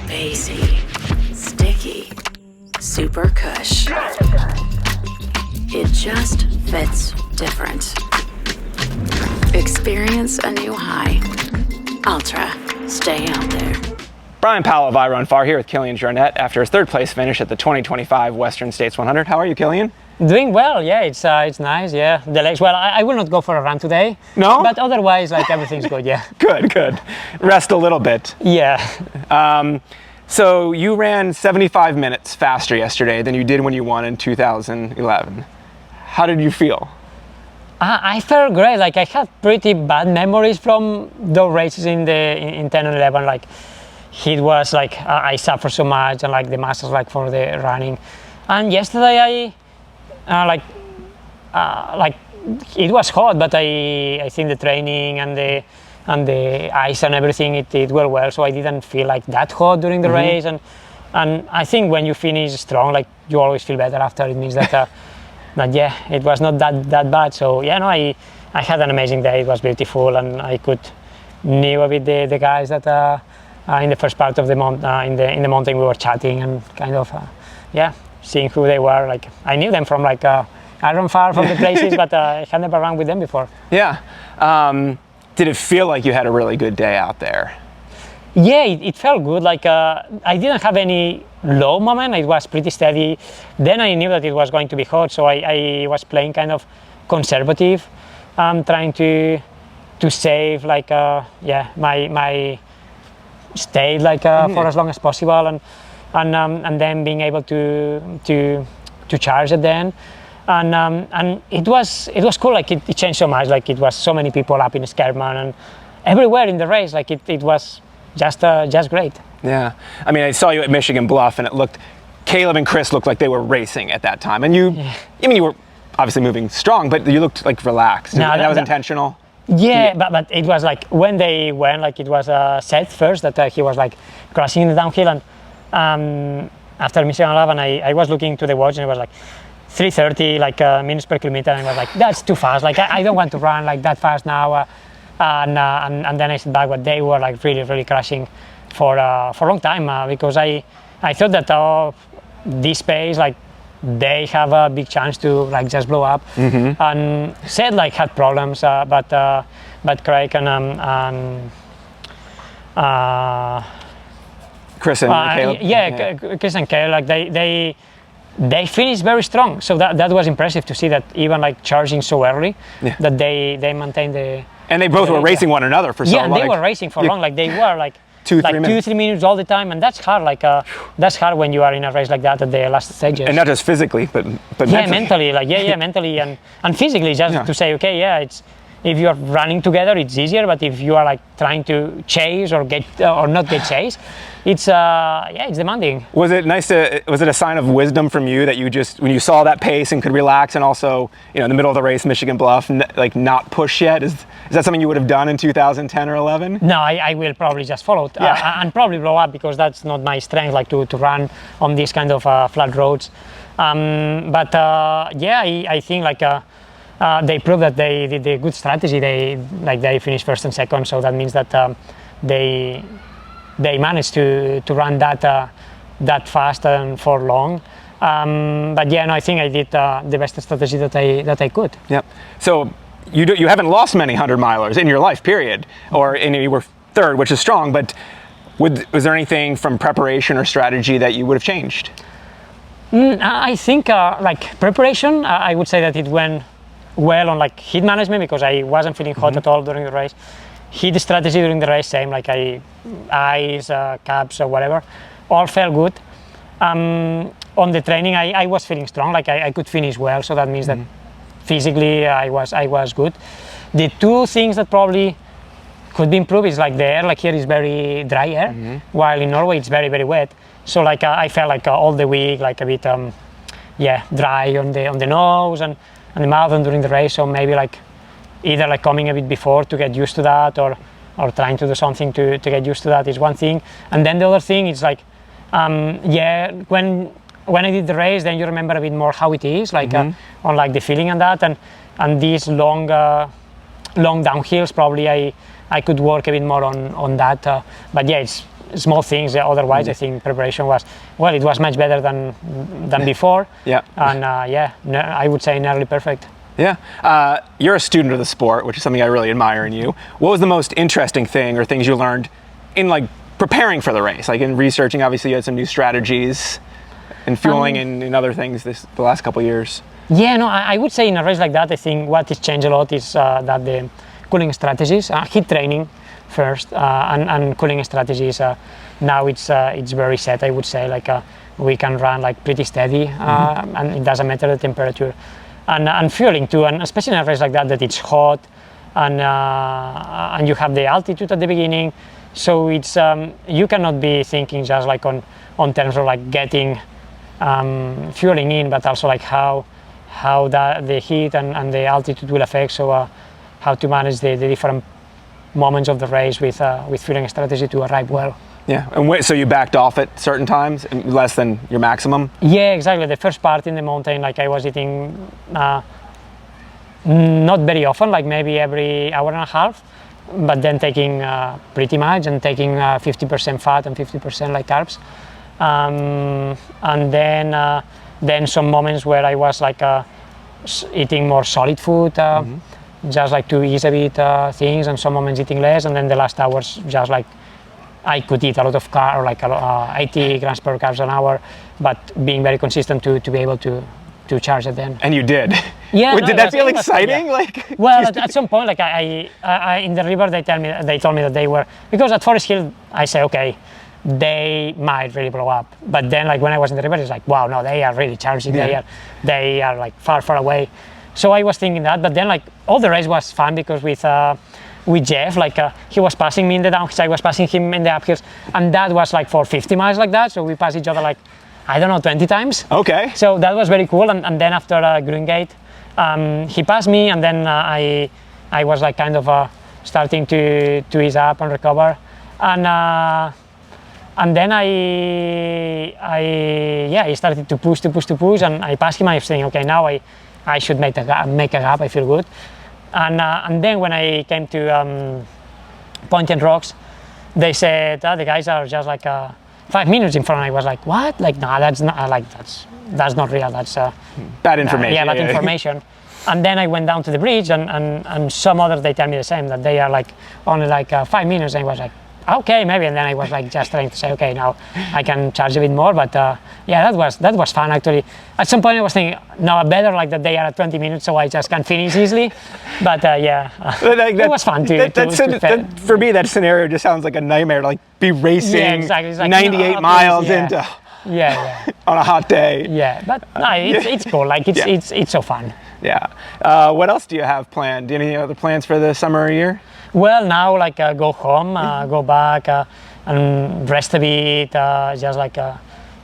spacey, sticky, super cush. It just fits different. Experience a new high. Ultra. Stay out there. Brian Powell of I Run Far here with Kilian Jornet after his third place finish at the 2025 Western States 100. How are you, Kilian? Doing well, yeah, it's nice, yeah. The legs, well, I will not go for a run today. No? But otherwise, like, everything's good, yeah. Good. Rest a little bit. Yeah. So you ran 75 minutes faster yesterday than you did when you won in 2011. How did you feel? I felt great. Like, I had pretty bad memories from those races in 10 and 11. Like, it was like I suffered so much, and like the muscles, like for the running. And yesterday I it was hot, but I think the training and the ice and everything it did well. So I didn't feel like that hot during the race. And I think when you finish strong, like you always feel better after. It means that. But yeah, it was not that bad. So yeah, no, I had an amazing day. It was beautiful, and I could knew a bit the guys that in the first part of the in the mountain we were chatting and kind of seeing who they were. Like I knew them from like I run far from the places, but I had never run with them before. Yeah. Did it feel like you had a really good day out there? Yeah, it felt good. Like I didn't have any low moment. It was pretty steady. Then I knew that it was going to be hot, so I was playing kind of conservative, trying to save like my stay like for as long as possible, and then being able to charge at the end. And it was cool. Like it changed so much. Like it was so many people up in Skerman and everywhere in the race. Like it was just great. Yeah, I mean, I saw you at Michigan Bluff, and it looked, Caleb and Chris looked like they were racing at that time, and you were obviously moving strong, but you looked like relaxed. No, that was intentional. Yeah, but it was like when they went, like it was Seth first that he was like crashing in the downhill, and after Michigan 11, I was looking to the watch, and it was like 3:30 like minutes per kilometer, and I was like, that's too fast. Like I don't want to run like that fast now. And then I said back, but they were like really crashing for a long time because I thought that this pace, like they have a big chance to like just blow up. And Seth like had problems, but Craig and Chris and Caleb. Chris and Caleb, like they finished very strong. So that was impressive to see that even like charging so early, that they maintained the. And they both were racing one another for so long. Yeah, they were racing for long. Like they were like 2-3 minutes all the time, and that's hard. Like that's hard when you are in a race like that at the last stages. And not just physically, but mentally. Like mentally and physically, just to say, okay, it's if you are running together, it's easier. But if you are like trying to chase or not get chased, it's it's demanding. Was it a sign of wisdom from you that you just, when you saw that pace and could relax, and also, in the middle of the race, Michigan Bluff, like not push yet? Is that something you would have done in 2010 or 11? No, I will probably just follow and probably blow up, because that's not my strength, like to run on these kind of flat roads. I think like they proved that they did a good strategy. They finished first and second, so that means that they managed to run that fast and for long. I think I did the best strategy that I could. Yep. So you haven't lost many 100-milers in your life, period. You were third, which is strong. But was there anything from preparation or strategy that you would have changed? I think like preparation, I would say that it went well on like heat management, because I wasn't feeling hot at all during the race. Heat strategy during the race, same, like ice, caps or whatever, all felt good. On the training, I was feeling strong, like I could finish well, so that means that physically I was good. The two things that probably could be improved is like the air, like here is very dry air, while in Norway it's very wet. So like I felt like all the week like a bit dry on the nose and the mouth, and during the race. So maybe like either like coming a bit before to get used to that, or trying to do something to get used to that is one thing. And then the other thing is like when I did the race, then you remember a bit more how it is, like on like the feeling and that, and these long downhills, probably I could work a bit more on that. But yeah, small things. Otherwise, I think preparation was, well, it was much better than before. Yeah. And I would say nearly perfect. Yeah. You're a student of the sport, which is something I really admire in you. What was the most interesting thing or things you learned in like preparing for the race? Like in researching, obviously you had some new strategies in fueling and other things the last couple of years. Yeah, no, I would say in a race like that, I think what has changed a lot is that the cooling strategies, heat training first, and cooling strategies. Now it's very set. I would say like we can run like pretty steady, and it doesn't matter the temperature, and fueling too, and especially in a race like that it's hot, and you have the altitude at the beginning, so it's you cannot be thinking just like on terms of like getting fueling in, but also like how the heat and the altitude will affect. So how to manage the different moments of the race with fueling strategy to arrive well. Yeah, and so you backed off at certain times, less than your maximum? Yeah, exactly. The first part in the mountain, like I was eating not very often, like maybe every hour and a half, but then taking pretty much and taking 50% fat and 50% like carbs. And then some moments where I was like eating more solid food, just like to ease a bit things, and some moments eating less, and then the last hours just like I could eat a lot of carbs, like 80 grams per carbs an hour, but being very consistent to be able to charge it then. And you did. Yeah. Wait, no, did that feel exciting? Fun, yeah. Like, well, at some point, like I in the river, they told me that they were, because at Forest Hill, I say, okay, they might really blow up. But then, like when I was in the river, it's like, wow, no, they are really charging. Yeah. They are like far away. So I was thinking that, but then like all the race was fun because with Jeff, like he was passing me in the downhills, I was passing him in the uphills, and that was like for 50 miles like that. So we passed each other like, I don't know, 20 times. Okay. So that was very cool. And then after Green Gate, he passed me, and then I was like kind of starting to ease up and recover, and then I started to push, and I passed him. I was saying, okay, now I should make a gap. I feel good, and then when I came to Point and Rocks, they said the guys are just like 5 minutes in front. I was like, what? Like, no, that's not like that's not real. That's bad information. Yeah, bad information. And then I went down to the bridge, and some others, they tell me the same, that they are like only like 5 minutes. And I was like, okay, maybe. And then I was like just trying to say, okay, now I can charge a bit more. But yeah, that was fun actually. At some point I was thinking, no, better like that they are at 20 minutes, so I just can finish easily. But yeah, it was fun for me, that scenario just sounds like a nightmare. Like be racing, yeah, exactly. It's like, 98 miles into on a hot day. Yeah, but no, it's cool. Like it's so fun. Yeah. What else do you have planned? Any other plans for the summer or year? Well, now like go home, go back and rest a bit. Just like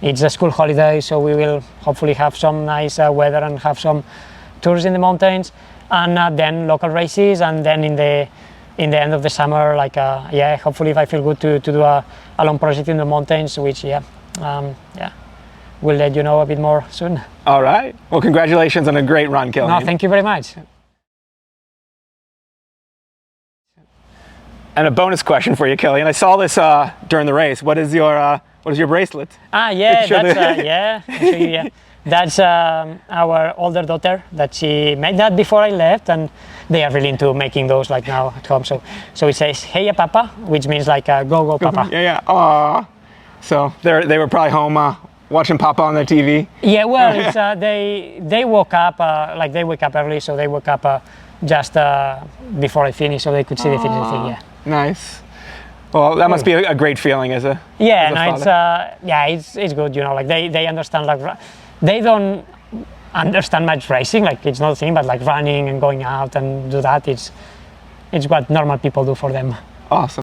it's a school holiday, so we will hopefully have some nice weather and have some tours in the mountains, and then local races, and then in the end of the summer, like hopefully if I feel good to do a long project in the mountains, which we'll let you know a bit more soon. All right. Well, congratulations on a great run, Kilian. No, thank you very much. And a bonus question for you, Kilian. I saw this during the race. What is your bracelet? Yeah, that's I'll show you, yeah. That's our older daughter that she made that before I left, and they are really into making those like now at home. So it says "Hey, Papa," which means like go Papa. Yeah. Aww. So they were probably home watching Papa on their TV. Yeah, well, it's they woke up like they wake up early, so they woke up just before I finished, so they could see the finishing thing. Yeah. Nice. Well, that must be a great feeling as a it's good. You know, like they understand, like they don't understand much racing, like it's not a thing, but like running and going out and do that, it's what normal people do for them. Awesome.